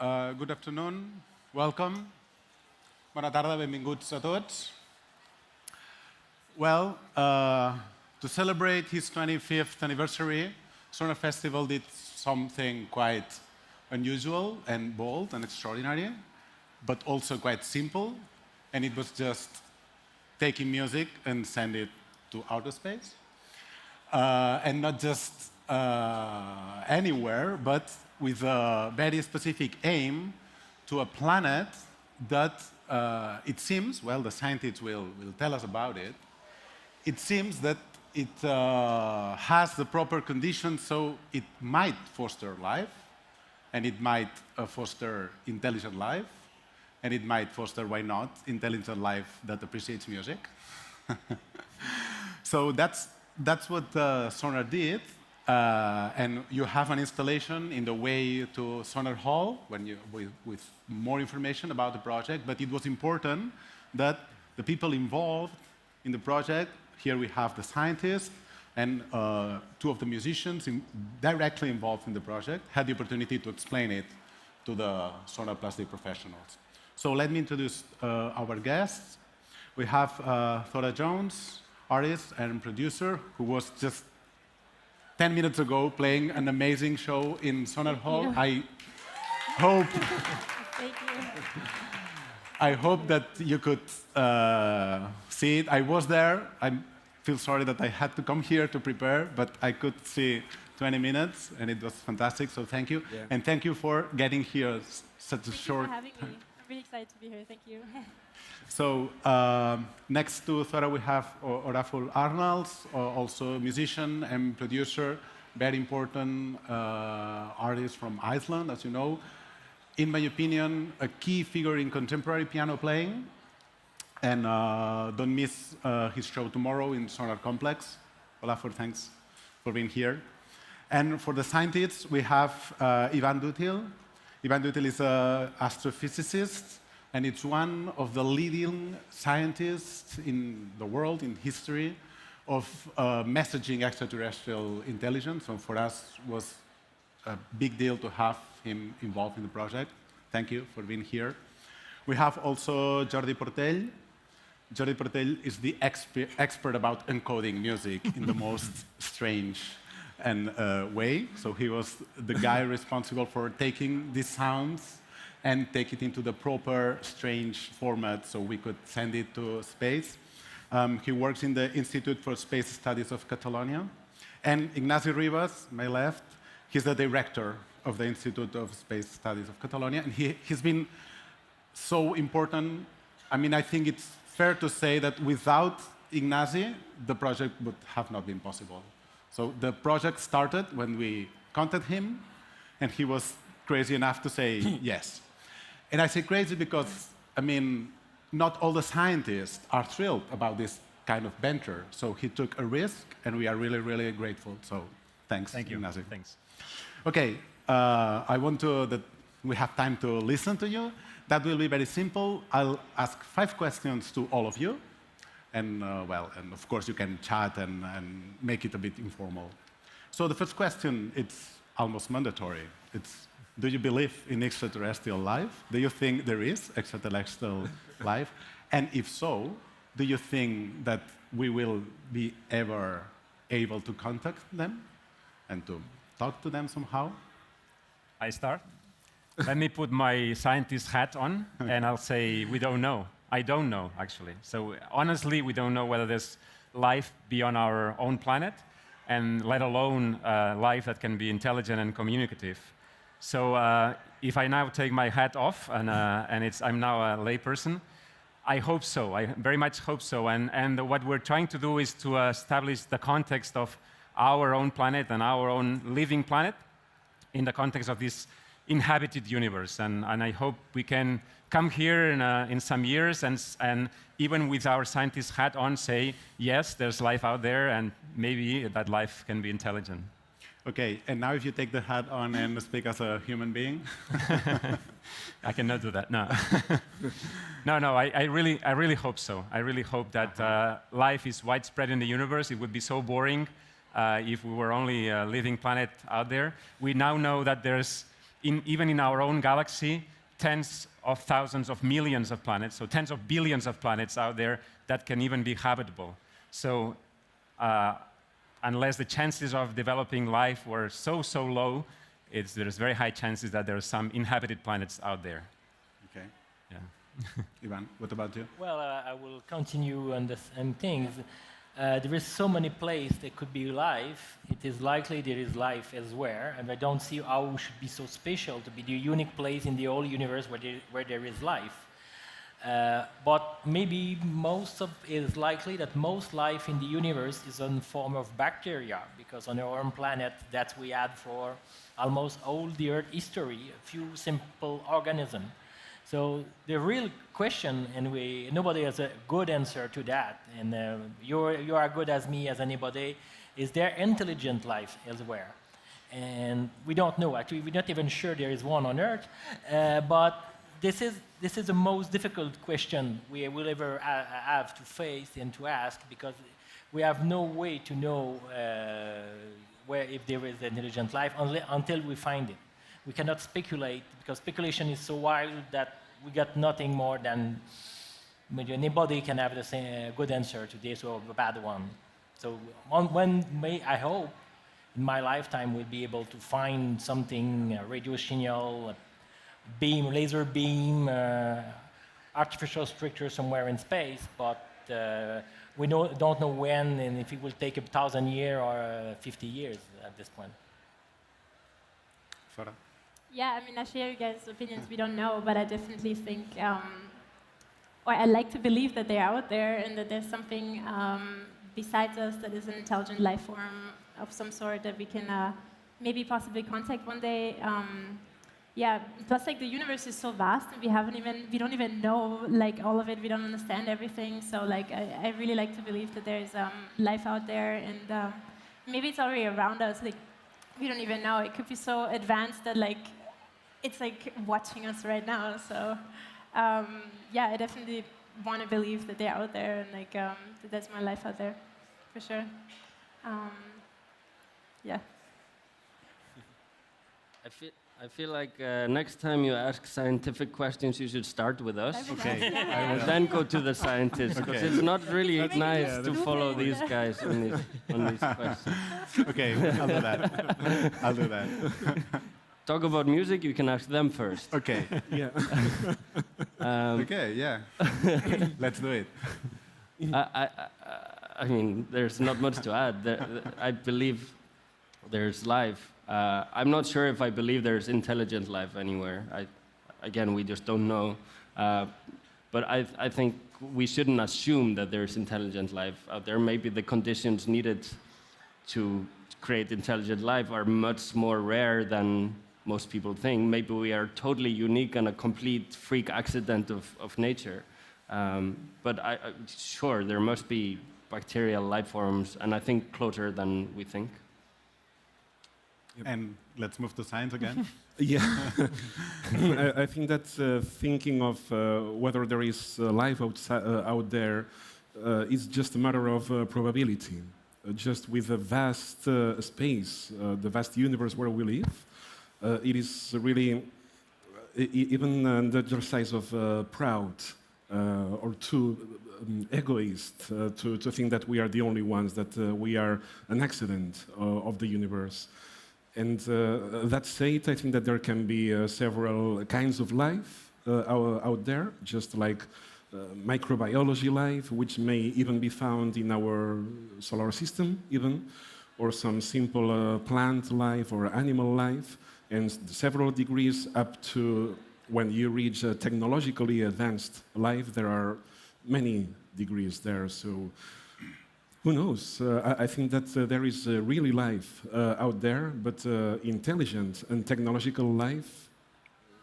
Good afternoon. Welcome. Bona tarda, benvinguts a tots. Well, to celebrate his 25th anniversary, Sónar Festival did something quite unusual and bold and extraordinary, but also quite simple, and it was just taking music and send it to outer space. And not just anywhere, but with a very specific aim to a planet that it seems, well, the scientists will tell us about it, it seems that it has the proper conditions so it might foster life, and it might foster intelligent life, and it might foster, why not, intelligent life that appreciates music. So that's what Sónar did, and you have an installation in the way to Sónar Hall with more information about the project, but it was important that the people involved in the project, here we have the scientists and two of the musicians directly involved in the project, had the opportunity to explain it to the Sónar+D professionals. So let me introduce our guests. We have Thora Jones, artist and producer, who was just 10 minutes ago playing an amazing show in Sónar Hall. I hope Thank you. I hope that you could see it. I was there. I feel sorry that I had to come here to prepare, but I could see 20 minutes, and it was fantastic, so thank you. Yeah. And thank you for getting here such a short Thank you for having me. I'm really excited to be here. Thank you. So next to Thora, we have Orafur Arnalds, also musician and producer, very important artist from Iceland, as you know. In my opinion, a key figure in contemporary piano playing. And don't miss his show tomorrow in Sónar Complex. Olafur, thanks for being here. And for the scientists, we have Ivan Dutil. Ivan Dutil is an astrophysicist, and it's one of the leading scientists in the world, in history, of messaging extraterrestrial intelligence. So for us, it was a big deal to have him involved in the project. Thank you for being here. We have also Jordi Portell. Jordi Portell is the expert about encoding music in the most strange and way. So he was the guy responsible for taking these sounds and take it into the proper strange format so we could send it to space. He works in the Institute for Space Studies of Catalonia. And Ignacio Rivas, my left, he's the director of the Institute of Space Studies of Catalonia. And he's been so important. I mean, I think it's fair to say that without Ignacio, the project would have not been possible. So the project started when we contacted him, and he was crazy enough to say yes. And I say crazy because, I mean, not all the scientists are thrilled about this kind of venture. So he took a risk, and we are really, really grateful. So thanks, Thank you. Ignacio. Thanks. Okay, I want that we have time to listen to you. That will be very simple. I'll ask 5 questions to all of you. And, and of course, you can chat and make it a bit informal. So the first question, it's almost mandatory. It's, do you believe in extraterrestrial life? Do you think there is extraterrestrial life? And if so, do you think that we will be ever able to contact them and to talk to them somehow? I start. Let me put my scientist hat on, and I'll say we don't know. I don't know, actually. So honestly, we don't know whether there's life beyond our own planet, and let alone life that can be intelligent and communicative. So if I now take my hat off, and I'm now a layperson, I hope so. I very much hope so. And what we're trying to do is to establish the context of our own planet and our own living planet in the context of this inhabited universe. And I hope we can come here in some years and even with our scientist hat on say, yes, there's life out there, and maybe that life can be intelligent. Okay, and now if you take the hat on and speak as a human being. I cannot do that, no. No, I really hope so. I really hope that life is widespread in the universe. It would be so boring if we were only a living planet out there. We now know that there's even in our own galaxy, tens of thousands of millions of planets, so tens of billions of planets out there that can even be habitable. So unless the chances of developing life were so low, there's very high chances that there are some inhabited planets out there. Okay. Yeah. Ivan, what about you? Well, I will continue on the same things. There is so many places there could be life. It is likely there is life elsewhere, and I don't see how we should be so special to be the unique place in the whole universe where there is life. But maybe it is likely that most life in the universe is in the form of bacteria, because on our own planet that we had for almost all the Earth history, a few simple organisms. So the real question, and nobody has a good answer to that, and you are good as me as anybody, is there intelligent life elsewhere? And we don't know. Actually, we're not even sure there is one on Earth. But this is the most difficult question we will ever have to face and to ask, because we have no way to know if there is intelligent life until we find it. We cannot speculate, because speculation is so wild that we got nothing more than anybody can have the same good answer to this or a bad one. So I hope in my lifetime we'll be able to find something, a radio signal, a beam, laser beam, artificial structure somewhere in space, but we don't know when, and if it will take 1,000 years or 50 years at this point. Sónar? Yeah, I mean, I share you guys' opinions. We don't know, but I definitely think, or I like to believe that they're out there and that there's something besides us that is an intelligent life form of some sort that we can maybe possibly contact one day. Yeah, plus like the universe is so vast, and we don't even know like all of it. We don't understand everything. So like I really like to believe that there's life out there, and maybe it's already around us. Like we don't even know. It could be so advanced that like it's like watching us right now. So yeah, I definitely want to believe that they're out there, and like that there's more life out there, for sure. Yeah. I feel like next time you ask scientific questions, you should start with us. Okay. And then go to the scientists, because Okay. it's not really That's- nice Yeah, to that's follow stupid. these guys on these questions. Okay, I'll do that. I'll do that. Talk about music, you can ask them first. Okay. Yeah. Okay, yeah. Let's do it. I mean, there's not much to add. I believe there's life. I'm not sure if I believe there's intelligent life anywhere. Again, we just don't know. But I think we shouldn't assume that there's intelligent life out there. Maybe the conditions needed to create intelligent life are much more rare than most people think. Maybe we are totally unique and a complete freak accident of nature. But sure, there must be bacterial life forms, and I think closer than we think. And let's move to science again. Yeah, I think that thinking of whether there is life out there is just a matter of probability. Just with the vast space, the vast universe where we live, it is really even the exercise of proud or too egoist to think that we are the only ones, that we are an accident of the universe. And that said, I think that there can be several kinds of life out there, just like microbiology life, which may even be found in our solar system, even, or some simple plant life or animal life, and several degrees up to when you reach technologically advanced life. There are many degrees there, so who knows? I think that there is really life out there, but intelligent and technological life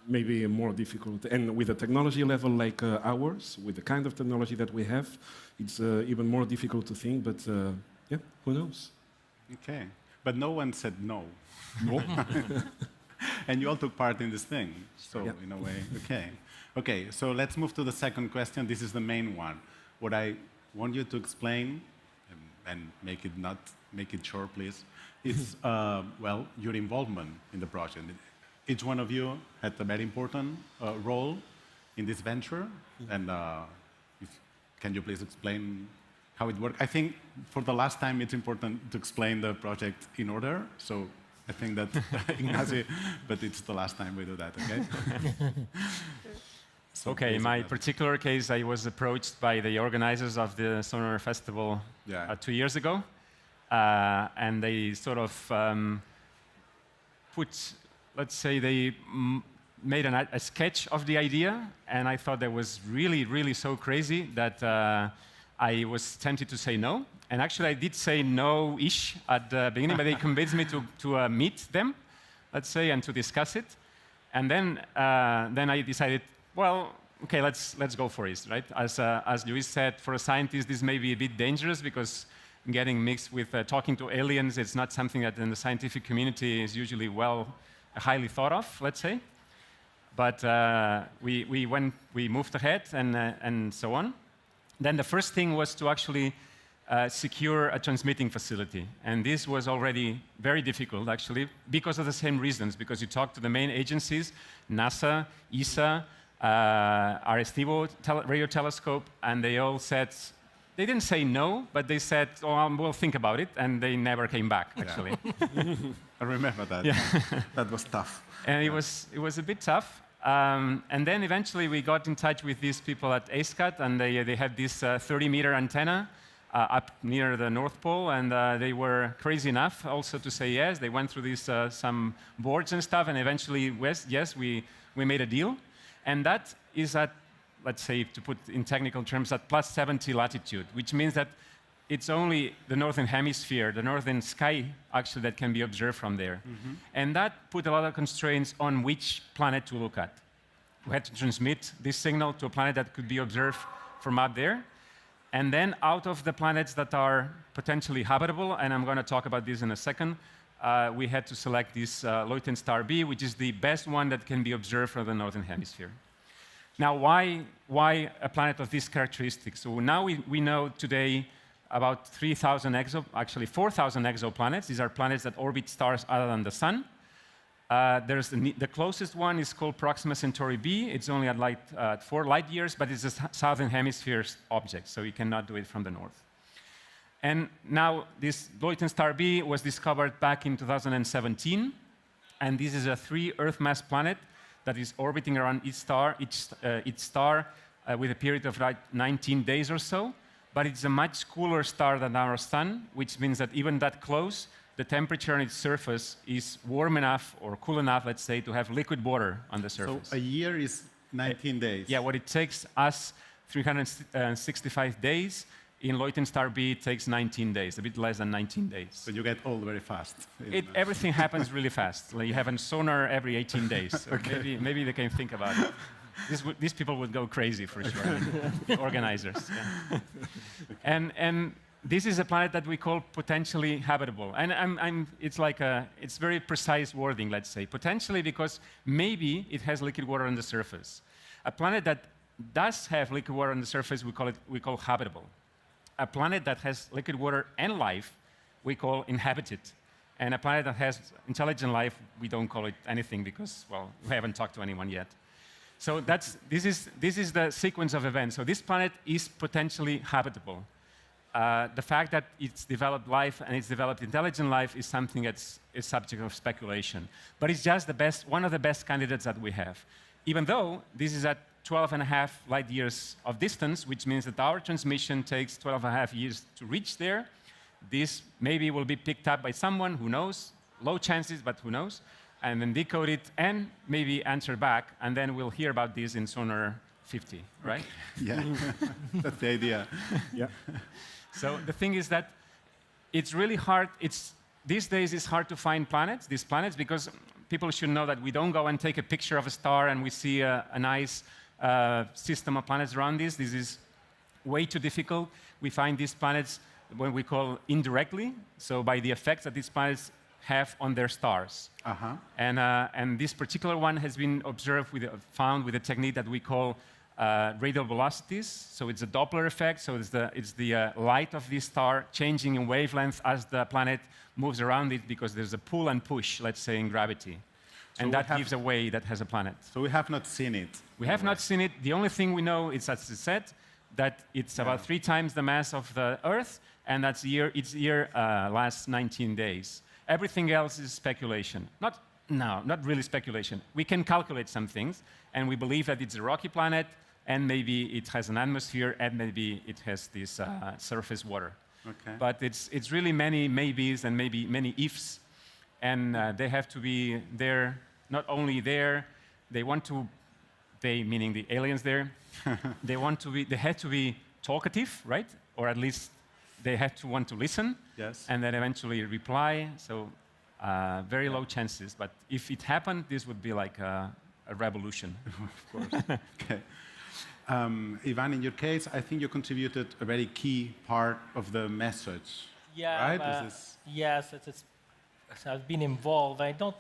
may be more difficult. And with a technology level like ours, with the kind of technology that we have, it's even more difficult to think, but yeah, who knows? Okay. But no one said no. No. And you all took part in this thing. So, Yeah. in a way, okay. Okay, so let's move to the second question. This is the main one. What I want you to explain, and make it short, please, is, well, your involvement in the project. each one of you had a very important role in this venture. And can you please explain how it worked? I think for the last time, it's important to explain the project in order. So I think that Ignacio, but it's the last time we do that, okay? So Okay, in my particular case, I was approached by the organizers of the Sónar Festival 2 years ago. And they sort of let's say they made a sketch of the idea, and I thought that was really, really so crazy that I was tempted to say no. And actually, I did say no-ish at the beginning, but they convinced me to meet them, let's say, and to discuss it. And then I decided, well, okay, let's go for it, right? As Luis said, for a scientist, this may be a bit dangerous because getting mixed with talking to aliens, it's not something that in the scientific community is usually highly thought of, let's say. But we moved ahead and so on. Then the first thing was to actually secure a transmitting facility. And this was already very difficult, actually, because of the same reasons. Because you talk to the main agencies, NASA, ESA, Arecibo radio telescope, and they all said, they didn't say no, but they said, oh, we'll think about it, and they never came back, actually. I remember that. Yeah. That was tough. And it was a bit tough. And then eventually we got in touch with these people at ASCAT, and they had this 30-meter antenna up near the North Pole, and they were crazy enough also to say yes. They went through these some boards and stuff, and eventually, yes, we made a deal. And that is at, let's say, to put in technical terms, at plus 70 latitude, which means that it's only the northern hemisphere, the northern sky, actually, that can be observed from there. Mm-hmm. And that put a lot of constraints on which planet to look at. We had to transmit this signal to a planet that could be observed from up there. And then out of the planets that are potentially habitable, and I'm going to talk about this in a second, we had to select this Leuchten star B, which is the best one that can be observed from the northern hemisphere. Now, why a planet of this characteristic? So now we know today about 4,000 exoplanets. These are planets that orbit stars other than the Sun. There's the closest one is called Proxima Centauri b. It's only at 4 light years, but it's a southern hemisphere object, so you cannot do it from the north. And now this Leuchten star b was discovered back in 2017, and this is a 3 Earth mass planet that is orbiting around each star with a period of 19 days or so. But it's a much cooler star than our Sun, which means that even that close, the temperature on its surface is warm enough or cool enough, let's say, to have liquid water on the surface. So a year is 19 days. Yeah, what it takes us 365 days. In Leuchten star b, it takes 19 days, a bit less than 19 days. So you get old very fast. Everything happens really fast. Like you have a sonar every 18 days. So okay. maybe they can think about it. These people would go crazy for sure, the organizers. Yeah. And this is a planet that we call potentially habitable. And it's very precise wording, let's say. Potentially because maybe it has liquid water on the surface. A planet that does have liquid water on the surface, we call habitable. A planet that has liquid water and life, we call inhabited. And a planet that has intelligent life, we don't call it anything because, well, we haven't talked to anyone yet. So this is the sequence of events. So this planet is potentially habitable. The fact that it's developed life and it's developed intelligent life is something that's a subject of speculation. But it's just one of the best candidates that we have. Even though this is at 12.5 light years of distance, which means that our transmission takes 12.5 years to reach there. This maybe will be picked up by someone, who knows, low chances, but who knows, and then decode it and maybe answer back, and then we'll hear about this in Sónar 50, right? Yeah, that's the idea. Yeah. So the thing is that it's really hard. These days it's hard to find these planets, because people should know that we don't go and take a picture of a star and we see a nice system of planets around this. This is way too difficult. We find these planets what we call indirectly, so by the effects that these planets have on their stars. Uh-huh. And this particular one has been found with a technique that we call radial velocities. So it's a Doppler effect. So it's the light of this star changing in wavelength as the planet moves around it, because there's a pull and push, let's say, in gravity. and we that have- gives away that has a planet. So we have not seen it. We have not seen it. The only thing we know is, as I said, that it's about 3 times the mass of the Earth, and its year lasts 19 days. Everything else is speculation. Not really speculation. We can calculate some things, and we believe that it's a rocky planet, and maybe it has an atmosphere, and maybe it has this surface water. Okay. But it's really many maybes and maybe many ifs, and they have to be there. Not only there, they want to. They, meaning the aliens there, they want to be. They have to be talkative, right? Or at least they have to want to listen. Yes. And then eventually reply. So very low chances. But if it happened, this would be like a revolution. Of course. Okay. Ivan, in your case, I think you contributed a very key part of the message. Yeah, Right? yes, I've been involved. I don't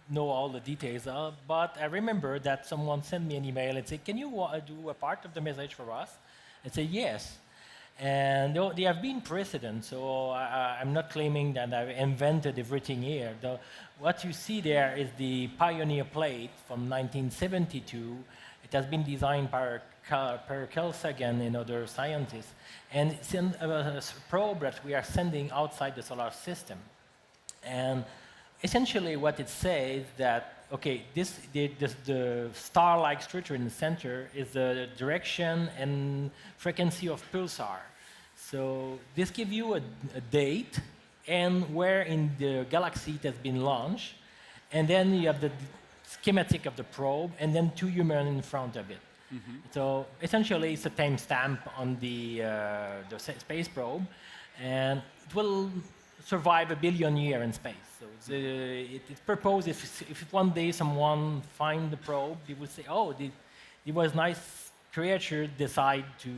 know all the details, but I remember that someone sent me an email and said, "Can you do a part of the message for us?" I said, "Yes." And there have been precedents, so I'm not claiming that I've invented everything here. What you see there is the Pioneer plate from 1972. It has been designed by Carl Sagan and other scientists. And it's a probe that we are sending outside the solar system. And essentially what it says that, okay, the star-like structure in the center is the direction and frequency of pulsar. So this gives you a date and where in the galaxy it has been launched. And then you have the schematic of the probe and then 2 humans in front of it. Mm-hmm. So essentially it's a timestamp on the space probe, and it will survive 1 billion years in space. So it's proposed if one day someone find the probe, they will say, oh, it was nice creature decide to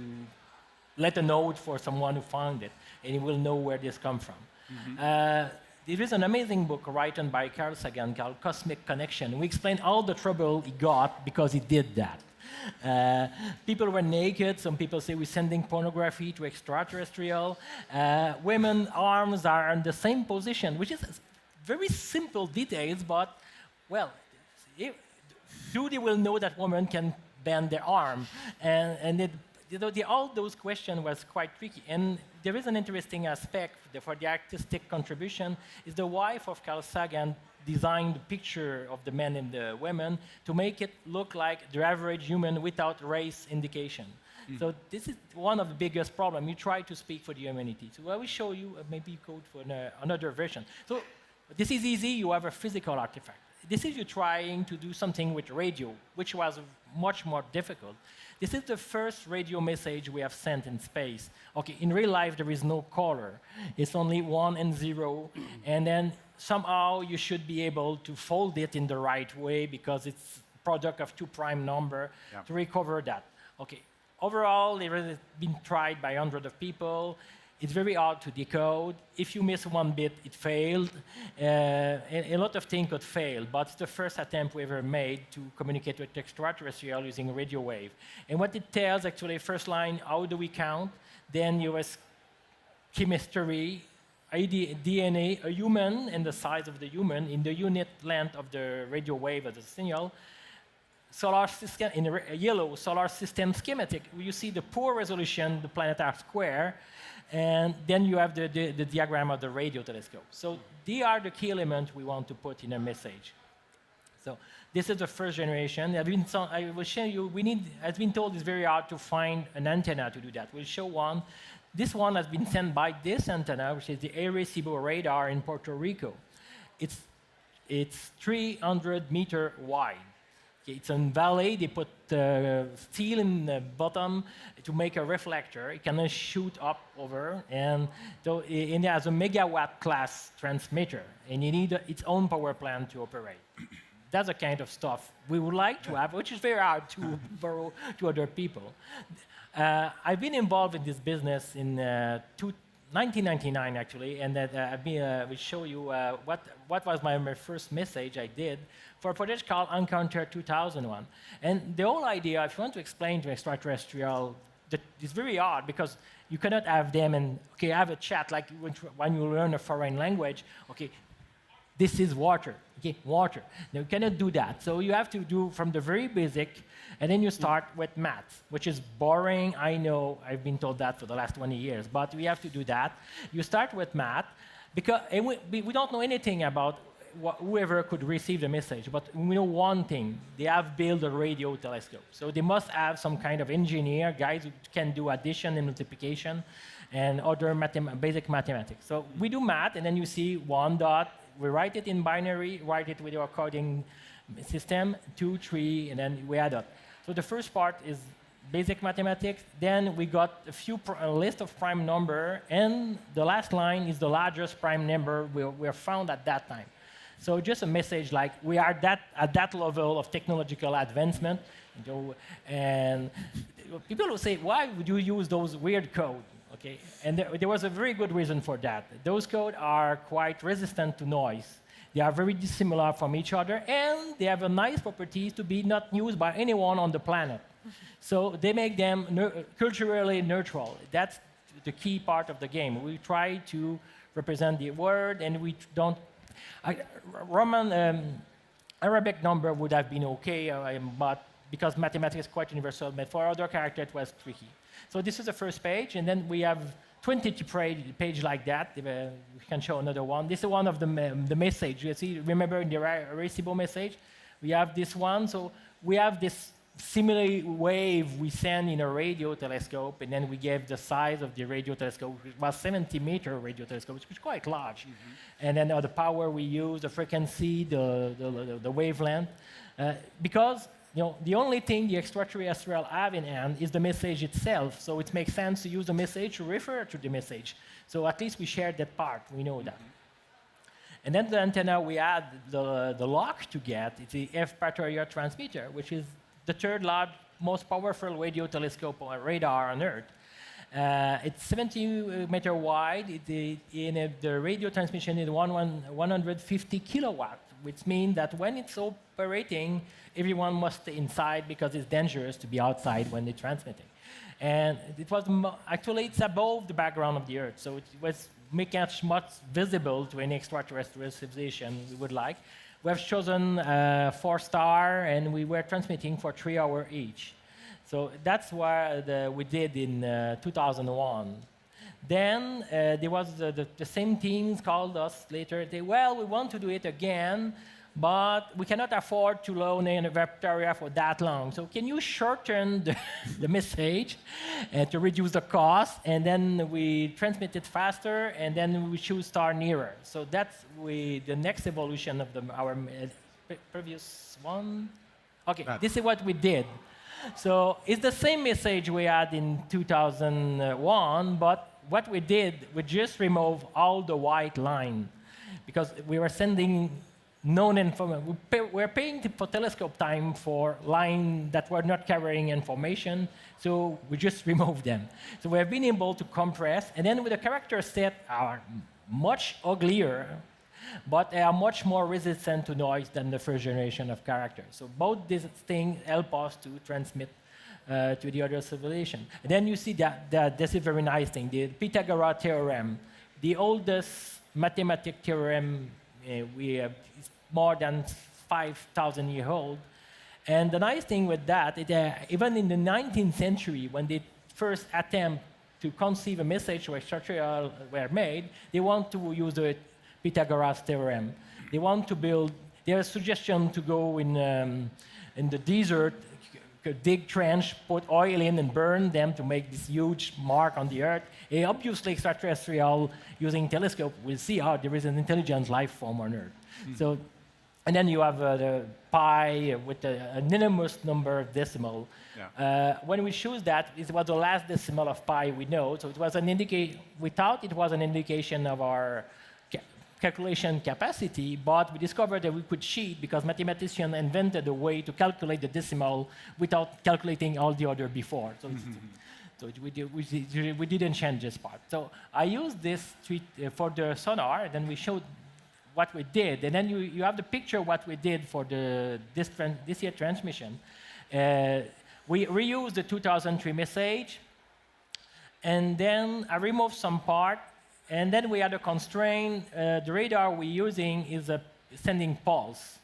let a note for someone who found it, and he will know where this come from. Mm-hmm. There is an amazing book written by Carl Sagan called Cosmic Connection. We explain all the trouble he got because he did that. People were naked. Some people say we're sending pornography to extraterrestrial. Women's arms are in the same position, which is very simple details, but, well, Judy will know that women can bend their arm. And all those questions was quite tricky. And there is an interesting aspect for the artistic contribution is the wife of Carl Sagan designed the picture of the men and the women to make it look like the average human without race indication. Mm. So this is one of the biggest problems. You try to speak for the humanity. So I will show you maybe code for another version. So this is easy. You have a physical artifact. This is you trying to do something with radio, which was much more difficult. This is the first radio message we have sent in space. Okay, in real life there is no color. It's only 1 and 0, and then somehow you should be able to fold it in the right way because it's product of 2 prime number to recover that. Okay, overall it has been tried by hundreds of people. It's very hard to decode. If you miss 1 bit, it failed. A lot of things could fail, but it's the first attempt we ever made to communicate with extraterrestrial using radio wave. And what it tells, actually, first line, how do we count? Then you have chemistry, DNA, a human, and the size of the human in the unit length of the radio wave of the signal. Solar system, in a yellow, solar system schematic, you see the poor resolution, the planetary square, and then you have the diagram of the radio telescope. So these are the key elements we want to put in a message. So this is the first generation. I will show you, as been told, it's very hard to find an antenna to do that. We'll show one. This one has been sent by this antenna, which is the Arecibo radar in Puerto Rico. It's 300 meter wide. It's in valley. They put steel in the bottom to make a reflector. It can shoot up over, and it has a megawatt class transmitter, and you need its own power plant to operate. That's the kind of stuff we would like to have, which is very hard to borrow to other people. I've been involved in this business in 1999, actually, and that will show you what was my first message I did for a project called Encounter 2001. And the whole idea, if you want to explain to extraterrestrial, that it's very hard because you cannot have them and, okay, have a chat like when you learn a foreign language. Okay, this is water. Okay, water. Now, you cannot do that. So you have to do from the very basic, and then you start with math, which is boring. I know, I've been told that for the last 20 years, but we have to do that. You start with math, because and we don't know anything about whoever could receive the message, but we know one thing. They have built a radio telescope. So they must have some kind of engineer, guys who can do addition and multiplication and other basic mathematics. So we do math, and then you see one dot. We write it in binary, write it with our coding system, 2, 3, and then we add up. So the first part is basic mathematics. Then we got a list of prime number, and the last line is the largest prime number we found at that time. So just a message like we are at that level of technological advancement. And people will say, why would you use those weird code? Okay, and there was a very good reason for that. Those codes are quite resistant to noise. They are very dissimilar from each other, and they have a nice property to be not used by anyone on the planet. So they make them culturally neutral. That's the key part of the game. We try to represent the word, and we don't. Arabic number would have been okay, but because mathematics is quite universal, but for other characters it was tricky. So this is the first page, and then we have 20 pages like that. We can show another one. This is one of the message. You see, remember in the erasable message, we have this one. So we have this similar wave we send in a radio telescope, and then we gave the size of the radio telescope, which was 70-meter radio telescope, which is quite large. And then the power we use, the frequency, the wavelength, because the only thing the extraterrestrial have in hand is the message itself. So it makes sense to use the message to refer to the message. So at least we share that part. We know that. And then the antenna we add the lock to get. It's the F-Patriot transmitter, which is the third most powerful radio telescope or radar on Earth. It's 70-meter wide. The radio transmission is 150 kilowatt, which means that when it's operating, everyone must stay inside because it's dangerous to be outside when they're transmitting. And it was actually it's above the background of the Earth, so it was making it much visible to any extraterrestrial civilization we would like. We have chosen 4-star, and we were transmitting for 3 hours each. So that's what we did in 2001. Then there was the same teams called us later. They, well, we want to do it again, but we cannot afford to loan in Vectoria for that long. So can you shorten the message to reduce the cost? And then we transmit it faster, and then we choose star nearer. So that's the next evolution of our previous one. Okay, this is what we did. So it's the same message we had in 2001, but what we did, we just removed all the white line because we were sending known information. We're paying for telescope time for lines that were not carrying information, so we just removed them. So we have been able to compress, and then with the character set are much uglier, but they are much more resistant to noise than the first generation of characters. So both these things help us to transmit to the other civilization. And then you see that this is a very nice thing, the Pythagoras theorem, the oldest mathematical theorem is more than 5,000 years old. And the nice thing with that is even in the 19th century, when they first attempt to conceive a message where extraterrestrials were made, they want to use the Pythagoras theorem. They want to build, their suggestion to go in the desert, dig trench, put oil in and burn them to make this huge mark on the Earth. Obviously, extraterrestrial using telescope will see how there is an intelligent life form on Earth. So, and then you have the pi with an enormous number of decimal. Yeah. When we choose that, it was the last decimal of pi we know. So it was an indication. We thought it was an indication of our calculation capacity, but we discovered that we could cheat because mathematicians invented a way to calculate the decimal without calculating all the other before. So, so we didn't change this part. So I used this for the sonar, and then we showed what we did, and then you have the picture of what we did for this year transmission. We reused the 2003 message, and then I removed some part, And then we had a constraint. The radar we're using is a sending pulse.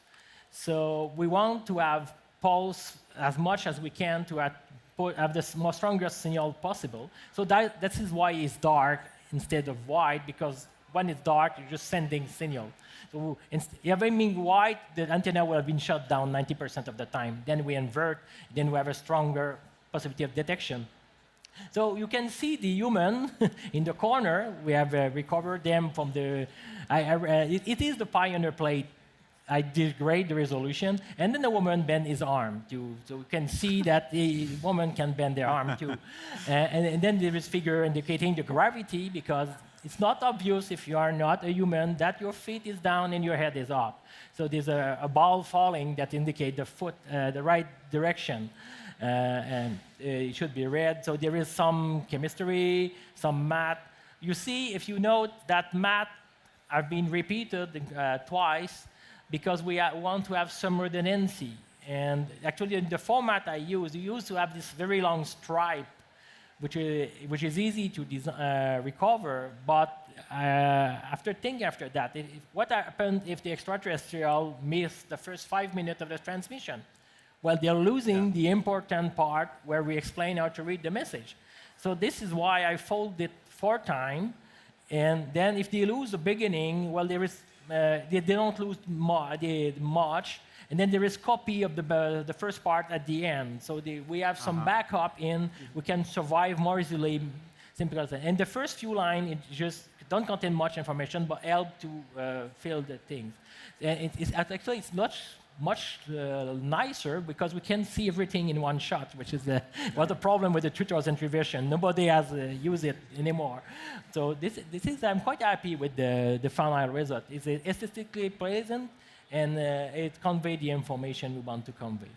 So we want to have pulse as much as we can to have the most strongest signal possible. So that is why it's dark instead of white, because when it's dark, you're just sending signal. So having white, the antenna will have been shut down 90% of the time. Then we invert, then we have a stronger possibility of detection. So you can see the human in the corner. We have recovered them from the... it is the Pioneer plate. I degrade the resolution, and then the woman bend his arm too, so you can see that the woman can bend their arm too. And then there is figure indicating the gravity, because it's not obvious if you are not a human that your feet is down and your head is up. So there's a ball falling that indicate the foot, the right direction, and it should be red. So there is some chemistry, some math. You see, if you note that math have been repeated twice, because we want to have some redundancy. And actually, in the format I use, you used to have this very long stripe, which is easy to recover. But after thinking after that, what happened if the extraterrestrial missed the first 5 minutes of the transmission? Well, they're losing the important part where we explain how to read the message. So this is why I fold it 4 times. And then if they lose the beginning, well, there is they don't lose much, and then there is copy of the first part at the end. So we have some backup in, we can survive more easily, simple as that. And the first few lines, it just don't contain much information, but help to fill the things. And actually, it's much nicer, because we can see everything in one shot, which is was the problem with the 2003 version. Nobody has used it anymore. So this is I'm quite happy with the final result. It's aesthetically pleasant, and it conveys the information we want to convey.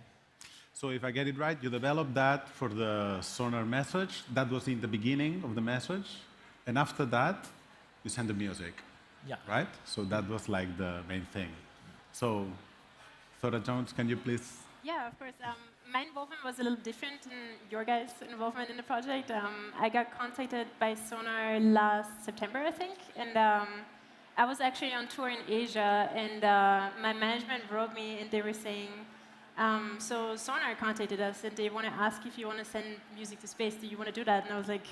So if I get it right, you developed that for the Sónar message. That was in the beginning of the message, and after that, you send the music. Yeah. Right. So that was like the main thing. So, Thora Jones, can you please? Yeah, of course. My involvement was a little different than your guys' involvement in the project. I got contacted by Sónar last September, I think, and I was actually on tour in Asia, and my management wrote me, and they were saying, so Sónar contacted us, and they want to ask if you want to send music to space. Do you want to do that? And I was like,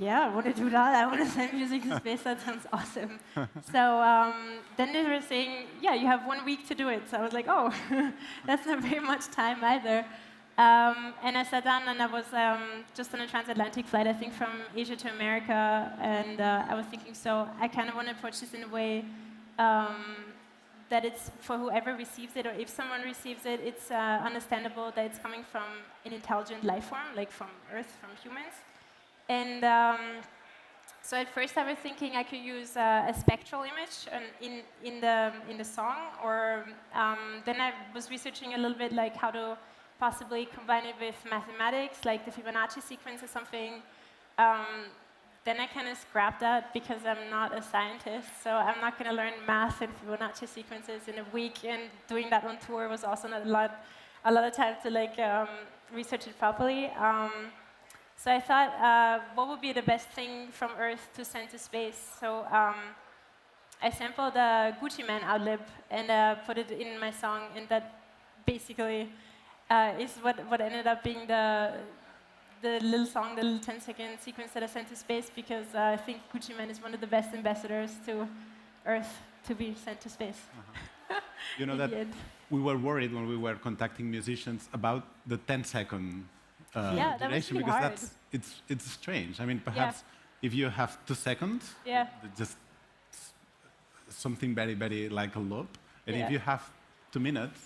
yeah, I want to do that. I want to send music to space. That sounds awesome. So then they were saying, yeah, you have 1 week to do it. So I was like, oh, that's not very much time either. And I sat down, and I was just on a transatlantic flight, I think, from Asia to America. And I was thinking, so I kind of want to approach this in a way that it's for whoever receives it, or if someone receives it, it's understandable that it's coming from an intelligent life form, like from Earth, from humans. And so at first I was thinking I could use a spectral image in the song, or then I was researching a little bit like how to possibly combine it with mathematics, like the Fibonacci sequence or something. Then I kind of scrapped that because I'm not a scientist, so I'm not going to learn math and Fibonacci sequences in a week, and doing that on tour was also not a lot of time to like research it properly. So I thought, what would be the best thing from Earth to send to space? So I sampled the Gucci Man ad-lib and put it in my song, and that basically is what ended up being the little song, the little 10-second sequence that I sent to space, because I think Gucci Man is one of the best ambassadors to Earth to be sent to space. You know that we were worried when we were contacting musicians about the 10-second yeah, that was duration, really because hard. it's strange. I mean, perhaps if you have 2 seconds, just something very, very like a loop, and if you have 2 minutes,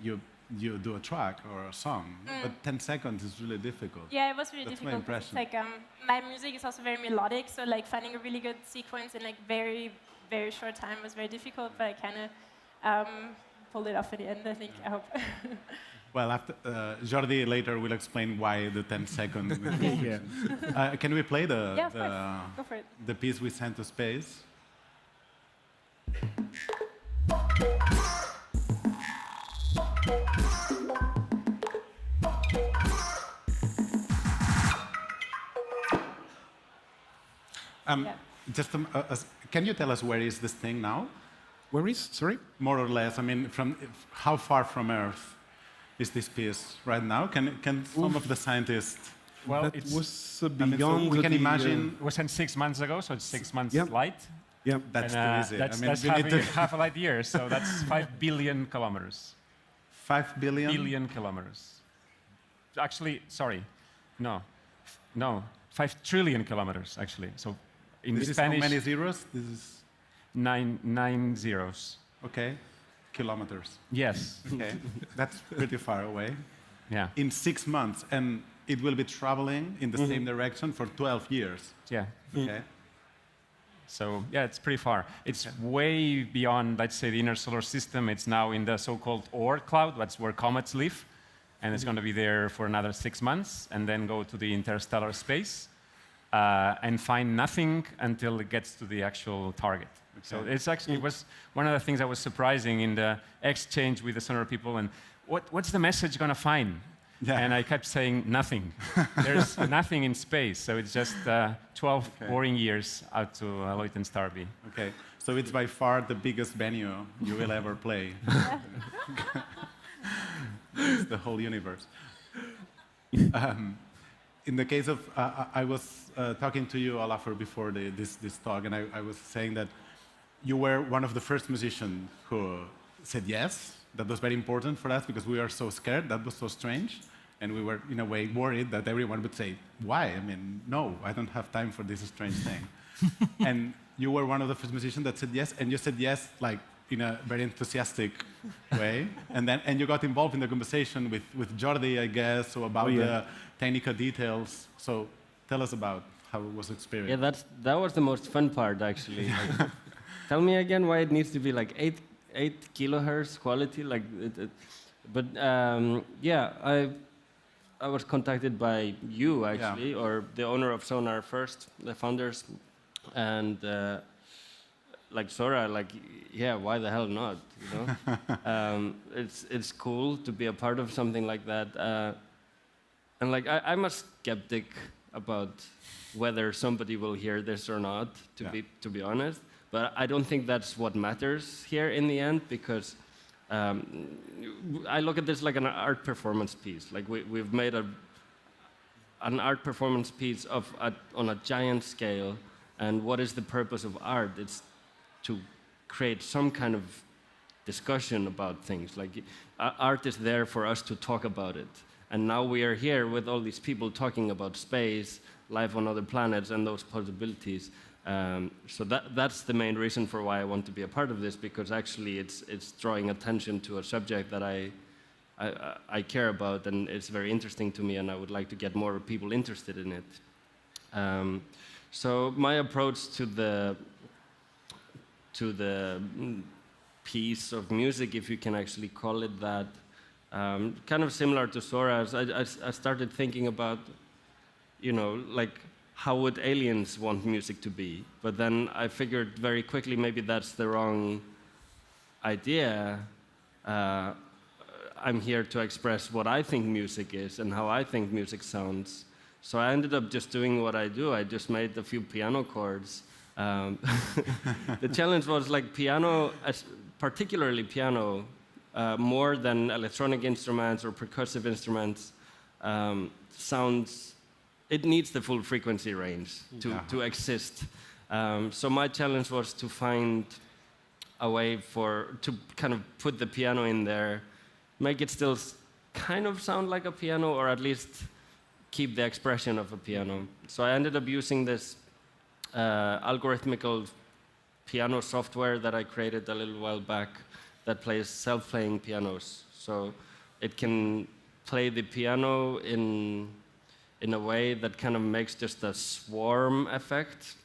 you do a track or a song. But 10 seconds is really difficult. Yeah, it was really That's difficult. my It's impression. like my music is also very melodic, so like finding a really good sequence in like very, very short time was very difficult. But I kind of pulled it off in the end, I think. I hope. Well, after, Jordi later will explain why the 10-second. Can we play Yeah, of course. Go for it. the piece we sent to space? just can you tell us where is this thing now? Where is? Sorry? More or less. I mean, how far from Earth is this piece right now? Can some of the scientists? Well, that it's, was I mean, beyond so we can the, imagine. it was sent 6 months ago, so it's 6 months Yeah. flight. Yeah. That's too And, easy. that's I mean, that's you need to half a light year, so that's 5 billion kilometers. 5 billion. Billion kilometers. Actually, sorry, no, 5 trillion kilometers actually. So in This is Spanish, how many zeros? This is nine zeros. okay. Kilometers. Yes. Okay, that's pretty far away. Yeah. In 6 months, and it will be traveling in the same direction for 12 years. Yeah. Okay. So yeah, it's pretty far. It's way beyond, let's say, the inner solar system. It's now in the so-called Oort cloud. That's where comets live, and it's going to be there for another 6 months, and then go to the interstellar space and find nothing until it gets to the actual target. So it's actually, it was one of the things that was surprising in the exchange with the Sonar people. And what's the message going to find? Yeah. And I kept saying nothing. There's nothing in space. So it's just 12 boring years out to Leuten Star B. Okay. So it's by far the biggest venue you will ever play. It's the whole universe. In the case of, I was talking to you, Olafur, before this talk, and I was saying that you were one of the first musicians who said yes. That was very important for us because we were so scared. That was so strange. And we were, in a way, worried that everyone would say, why? I mean, no, I don't have time for this strange thing. And you were one of the first musicians that said yes, and you said yes, like, in a very enthusiastic way. And you got involved in the conversation with Jordi, I guess, so about the technical details. So tell us about how it was experienced. Yeah, that was the most fun part, actually. Like, tell me again why it needs to be like 8 kilohertz quality, like. Yeah, I was contacted by you actually, or the owner of Sónar first, the founders, and like Sora, like yeah, why the hell not? You know, it's cool to be a part of something like that, and like I'm a skeptic about whether somebody will hear this or not, to be honest. But I don't think that's what matters here in the end, because I look at this like an art performance piece. Like we've made an art performance piece on a giant scale. And what is the purpose of art? It's to create some kind of discussion about things. Like art is there for us to talk about it. And now we are here with all these people talking about space, life on other planets, and those possibilities. So that's the main reason for why I want to be a part of this, because actually it's drawing attention to a subject that I care about, and it's very interesting to me, and I would like to get more people interested in it. So my approach to the piece of music, if you can actually call it that, kind of similar to Sora's. I started thinking about, you know, like, how would aliens want music to be? But then I figured very quickly maybe that's the wrong idea. I'm here to express what I think music is and how I think music sounds. So I ended up just doing what I do. I just made a few piano chords. The challenge was like piano, particularly piano, more than electronic instruments or percussive instruments, sounds. It needs the full frequency range to exist. So my challenge was to find a way to kind of put the piano in there, make it still kind of sound like a piano, or at least keep the expression of a piano. So I ended up using this algorithmical piano software that I created a little while back that plays self-playing pianos. So it can play the piano in a way that kind of makes just a swarm effect,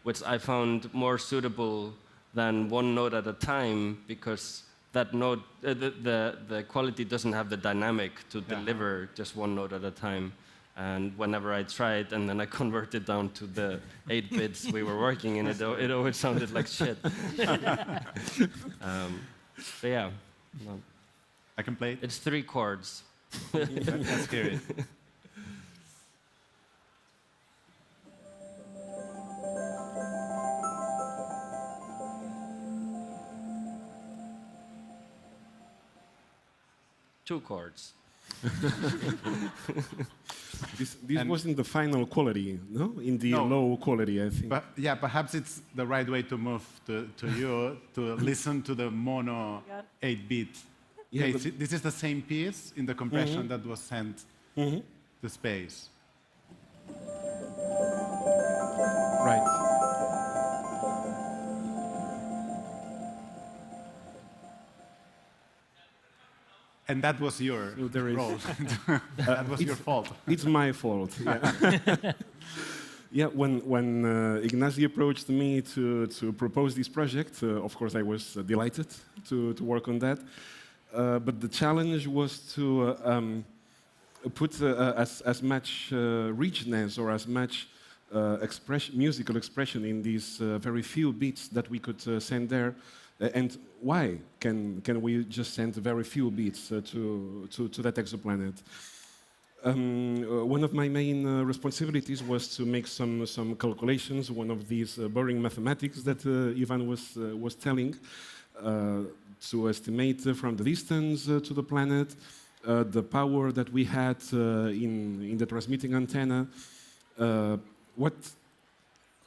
which I found more suitable than one note at a time, because that note, the quality doesn't have the dynamic to deliver just one note at a time. And whenever I tried, and then I converted down to the 8 bits we were working in, it always sounded like shit. But yeah. No. I can play it? It's 3 chords. Let's hear it. 2 chords. This And- wasn't the final quality, no? In the No. low quality, I think. But yeah, perhaps it's the right way to move to you to listen to the mono God. 8-bit. Yeah, Okay, but- see, this is the same piece in the compression that was sent to space. Right. And that was your So there is- role. That was your fault. It's my fault. Yeah. Yeah, when Ignacy approached me to propose this project, of course I was delighted to work on that. But the challenge was to put as much richness or as much musical expression in these very few beats that we could send there. And why can we just send very few beats to that exoplanet? One of my main responsibilities was to make some calculations, one of these boring mathematics that Ivan was telling, to estimate from the distance to the planet, the power that we had in the transmitting antenna, what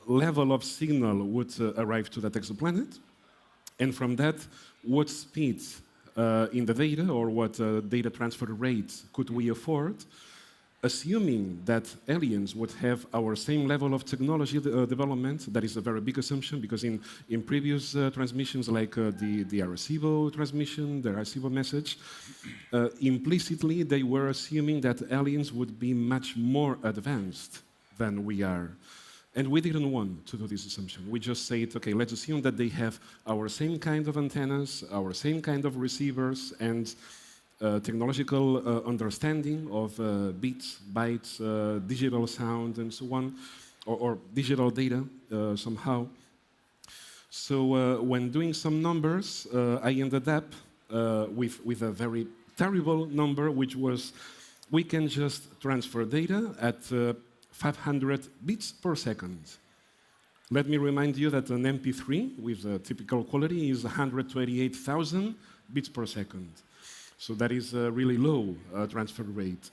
level of signal would arrive to that exoplanet, and from that, what speed in the data or what data transfer rate could we afford, assuming that aliens would have our same level of technology development. That is a very big assumption, because in previous transmissions, like the Arecibo transmission, the Arecibo message, implicitly they were assuming that aliens would be much more advanced than we are. And we didn't want to do this assumption. We just said, okay, let's assume that they have our same kind of antennas, our same kind of receivers, and technological understanding of bits, bytes, digital sound, and so on, or digital data somehow. So when doing some numbers, I ended up with a very terrible number, which was we can just transfer data at 500 bits per second. Let me remind you that an MP3 with a typical quality is 128,000 bits per second. So that is a really low transfer rate.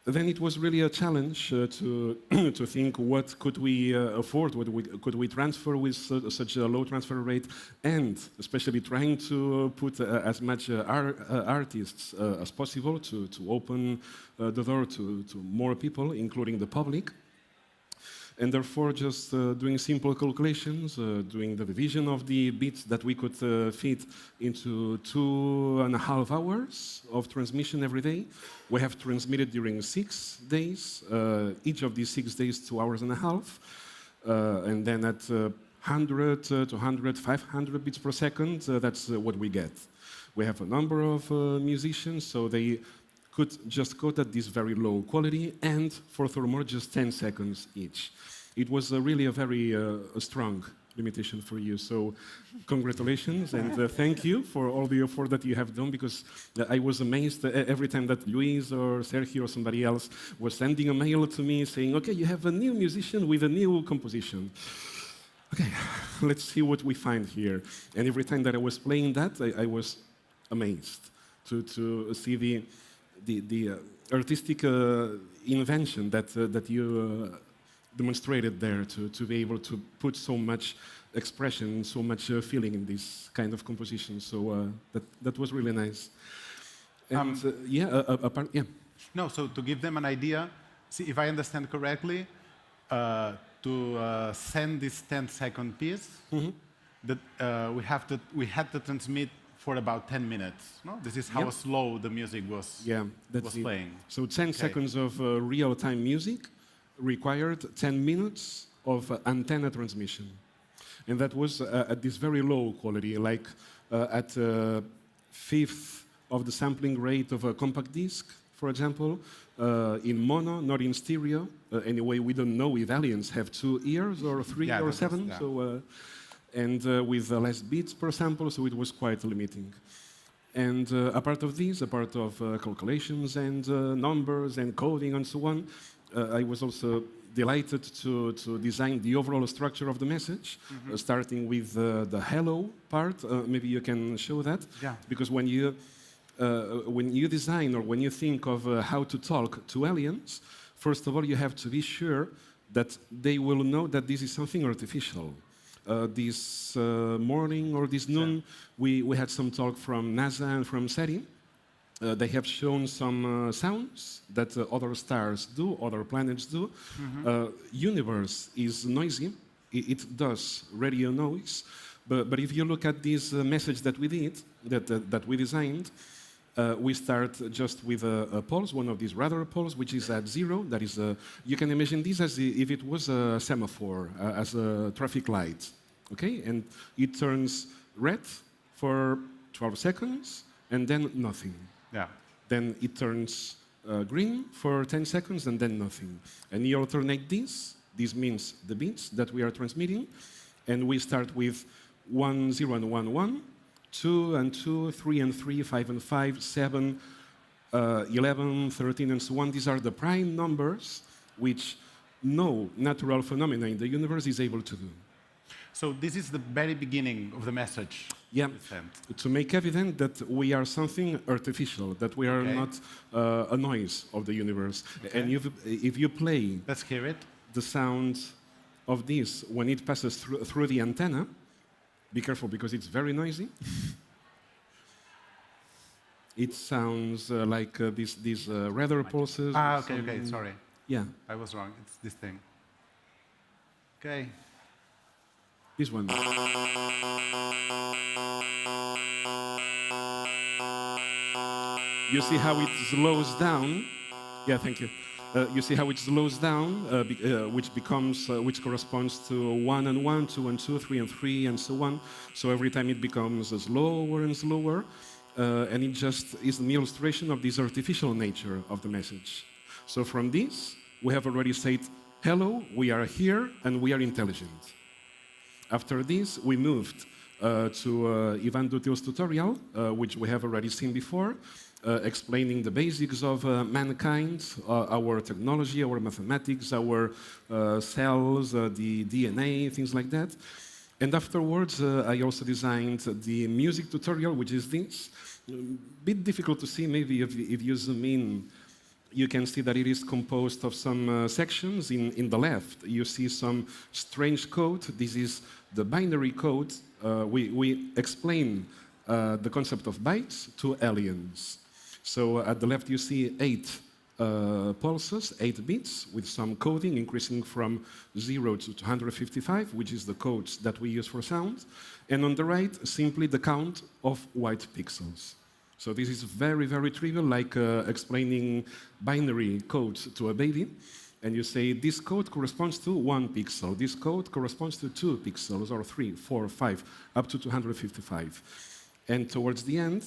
Then it was really a challenge to think what could we afford, could we transfer with such a low transfer rate, and especially trying to put as much artists as possible to open the door to more people, including the public. And therefore, just doing simple calculations, doing the division of the bits that we could fit into 2.5 hours of transmission every day. We have transmitted during 6 days, each of these 6 days 2.5 hours. And then at 100 to 100, 500 bits per second, that's what we get. We have a number of musicians, so they could just code at this very low quality, and furthermore, just 10 seconds each. It was really a very strong limitation for you. So congratulations, and thank you for all the effort that you have done, because I was amazed every time that Luis or Sergio or somebody else was sending a mail to me saying, okay, you have a new musician with a new composition. Okay, let's see what we find here. And every time that I was playing that, I was amazed to see the artistic invention that you demonstrated there, to be able to put so much expression, so much feeling in this kind of composition. So that was really nice. And yeah. No, so to give them an idea, see, if I understand correctly, to send this 10-second piece, that we had to transmit for about 10 minutes. No? This is how slow the music was, was playing. So 10 seconds of real-time music required 10 minutes of antenna transmission. And that was at this very low quality, like at a fifth of the sampling rate of a compact disc, for example, in mono, not in stereo. Anyway, we don't know if aliens have 2 ears or 3 or 7. So, and with less beats per sample, so it was quite limiting. And a part of this, a part of calculations and numbers and coding and so on, I was also delighted to design the overall structure of the message, starting with the hello part. Maybe you can show that. Yeah. Because when you when you design or when you think of how to talk to aliens, first of all, you have to be sure that they will know that this is something artificial. This morning or this noon, we had some talk from NASA and from SETI. They have shown some sounds that other stars do, other planets do. Universe is noisy. It does radio noise. But if you look at this message that we did, that we designed, we start just with a pulse, one of these radar pulse, which is at 0. That is, you can imagine this as if it was a semaphore, as a traffic light. Okay, and it turns red for 12 seconds, and then nothing. Yeah. Then it turns green for 10 seconds, and then nothing. And you alternate this. This means the beats that we are transmitting, and we start with 1, 0, and 1, 1, 2 and 2, 3 and 3, 5 and 5, 7, 11, 13, and so on. These are the prime numbers which no natural phenomena in the universe is able to do. So this is the very beginning of the message. Yeah, you sent. to make evident that we are something artificial, that we are Okay. not a noise of the universe. Okay. And if you play Let's hear it. the sound of this when it passes through the antenna, be careful because it's very noisy. It sounds like these radar pulses. Okay, okay, sorry. Yeah, I was wrong. It's this thing. Okay. this one. You see how it slows down? Yeah, thank you. You see how it slows down, which corresponds to 1 and 1, 2 and 2, 3 and 3, and so on. So every time it becomes slower and slower, and it just is an illustration of this artificial nature of the message. So from this, we have already said, hello, we are here, and we are intelligent. After this, we moved to Ivan Dutil's tutorial, which we have already seen before, explaining the basics of mankind, our technology, our mathematics, our cells, the DNA, things like that. And afterwards, I also designed the music tutorial, which is this. A bit difficult to see, maybe if you zoom in, you can see that it is composed of some sections. In the left, you see some strange code. This is the binary code. We explain the concept of bytes to aliens. So at the left, you see 8 pulses, 8 bits, with some coding increasing from 0 to 255, which is the codes that we use for sound. And on the right, simply the count of white pixels. So this is very, very trivial, like explaining binary codes to a baby. And you say, this code corresponds to 1 pixel. This code corresponds to 2 pixels, or 3, 4, 5, up to 255. And towards the end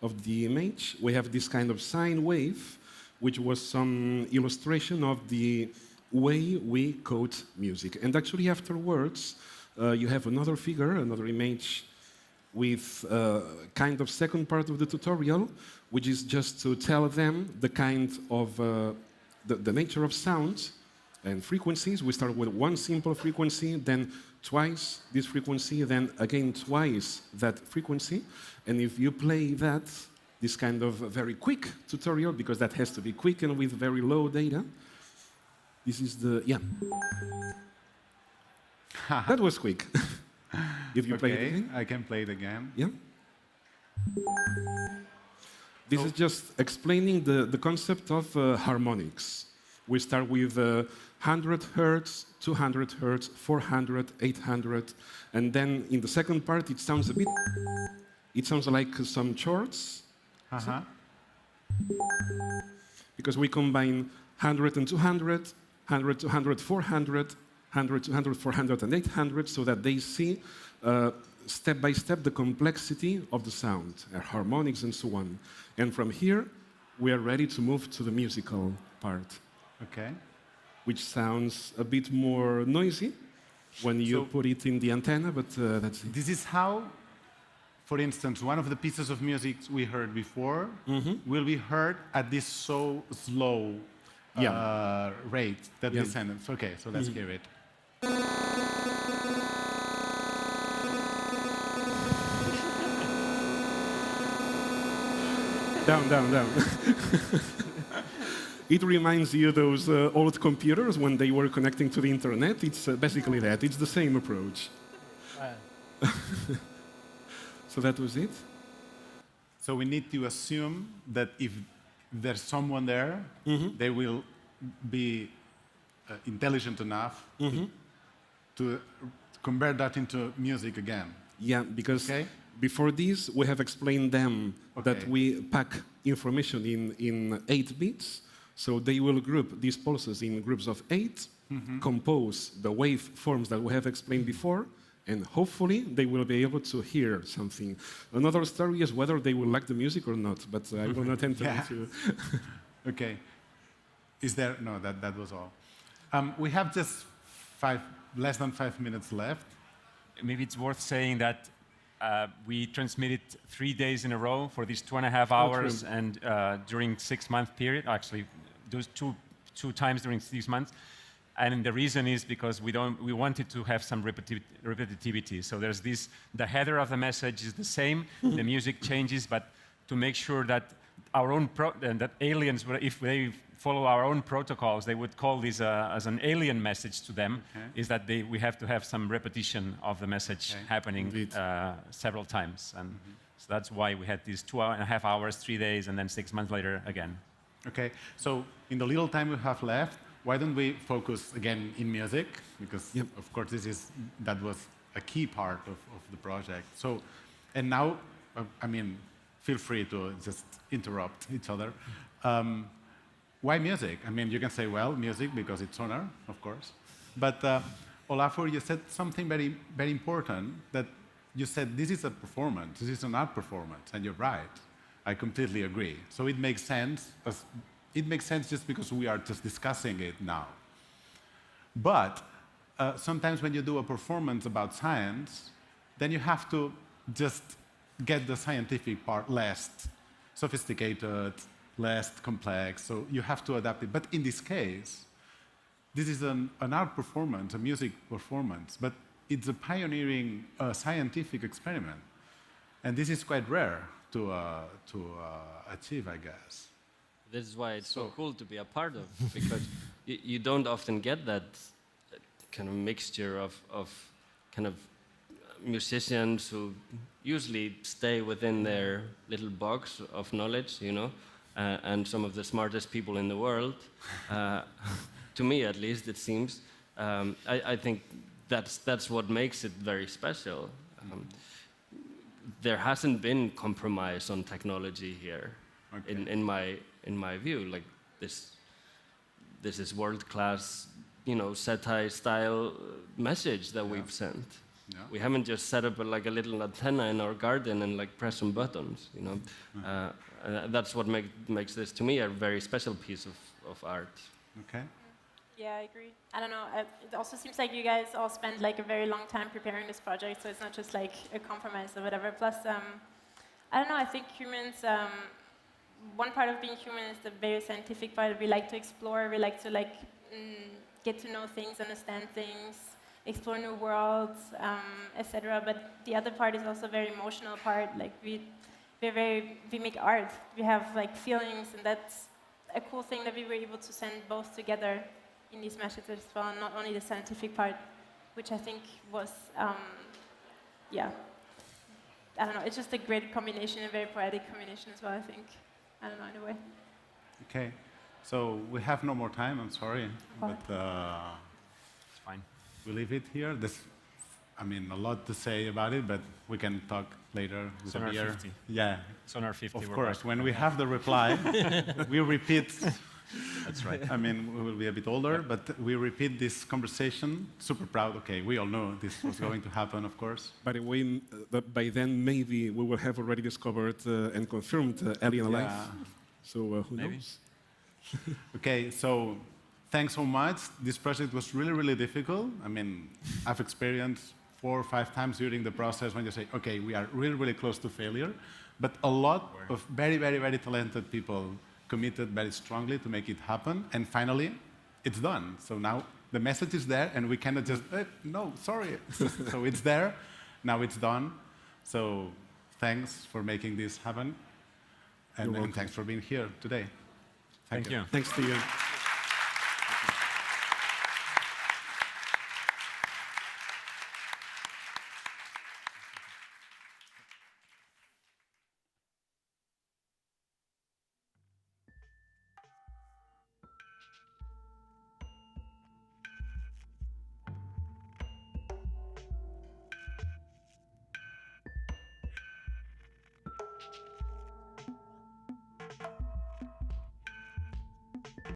of the image, we have this kind of sine wave, which was some illustration of the way we code music. And actually afterwards, you have another figure, another image with kind of second part of the tutorial, which is just to tell them the kind of, the nature of sounds and frequencies. We start with one simple frequency, then twice this frequency, then again twice that frequency. And if you play that, this kind of very quick tutorial, because that has to be quick and with very low data, this is the, yeah. That was quick. If you play it again. I can play it again. Yeah. This is just explaining the concept of harmonics. We start with 100 hertz, 200 hertz, 400, 800, and then in the second part it sounds a bit, it sounds like some chords. Because we combine 100 and 200, 100, 200, 400, 100, 200, 400, and 800, so that they see step by step the complexity of the sound, harmonics and so on. And from here, we are ready to move to the musical part. Okay. Which sounds a bit more noisy when you put it in the antenna, but that's it. This is how, for instance, one of the pieces of music we heard before will be heard at this so slow rate that we send them. Okay, so let's hear it. Down. It reminds you those old computers when they were connecting to the internet. It's basically that. It's the same approach. So that was it. So we need to assume that if there's someone there, they will be intelligent enough to convert that into music again. Yeah, because before this, we have explained them that we pack information in 8 bits. So they will group these pulses in groups of 8, compose the waveforms that we have explained before, and hopefully they will be able to hear something. Another story is whether they will like the music or not, but I will not enter into... Okay. Is there... No, that was all. We have just less than 5 minutes left. Maybe it's worth saying that we transmitted 3 days in a row for these 2.5 hours, and during 6-month period, actually, those two times during 6 months. And the reason is because we wanted to have some repetitivity. So there's this, the header of the message is the same, the music changes, but to make sure that our own that aliens, if they follow our own protocols, they would call this as an alien message to them, is that we have to have some repetition of the message happening several times. And so that's why we had these 2.5 hours, 3 days, and then 6 months later again. Okay, so in the little time we have left, why don't we focus again in music? Because, of course, that was a key part of the project. So, and now, I mean, feel free to just interrupt each other. Why music? I mean, you can say, well, music because it's Sónar, of course. But Olafur, you said something very, very important, that you said this is a performance, this is an art performance, and you're right. I completely agree. So it makes sense. It makes sense just because we are just discussing it now. But sometimes when you do a performance about science, then you have to just get the scientific part less sophisticated, less complex, so you have to adapt it. But in this case, this is an art performance, a music performance, but it's a pioneering scientific experiment. And this is quite rare to achieve, I guess. This is why it's so cool to be a part of, because you don't often get that kind of mixture of kind of musicians who usually stay within their little box of knowledge, you know, and some of the smartest people in the world. To me, at least, it seems. I think that's what makes it very special. There hasn't been compromise on technology here, in my view. Like this is world-class, you know, satire-style message that we've sent. Yeah. We haven't just set up like a little antenna in our garden and like press some buttons, you know. That's what makes this, to me, a very special piece of art. Okay. Yeah, I agree. I don't know. It also seems like you guys all spent like a very long time preparing this project, so it's not just like a compromise or whatever. Plus, I don't know. I think humans. One part of being human is the very scientific part. We like to explore. We like to like get to know things, understand things, explore new worlds, etc. But the other part is also a very emotional part. Like we make art. We have like feelings, and that's a cool thing that we were able to send both together in these messages as well, and not only the scientific part, which I think was, yeah. I don't know. It's just a great combination, a very poetic combination as well, I think. I don't know, in a way. Okay, so we have no more time, I'm sorry, but it's fine. We leave it here. I mean, a lot to say about it, but we can talk later with Sónar a beer. 50. Yeah. Sónar 50. Of course, when we have the reply, we repeat. That's right. I mean, we will be a bit older, but we repeat this conversation. Super proud. Okay, we all know this was going to happen, of course. By the way, by then maybe we will have already discovered and confirmed alien life. So who knows? Okay, so thanks so much. This project was really, really difficult. I mean, I've experienced 4 or 5 times during the process when you say, okay, we are really, really close to failure. But a lot of very, very, very talented people committed very strongly to make it happen. And finally, it's done. So now the message is there, and we cannot just, no, sorry. So it's there. Now it's done. So thanks for making this happen. And thanks for being here today. Thank you. Thanks to you.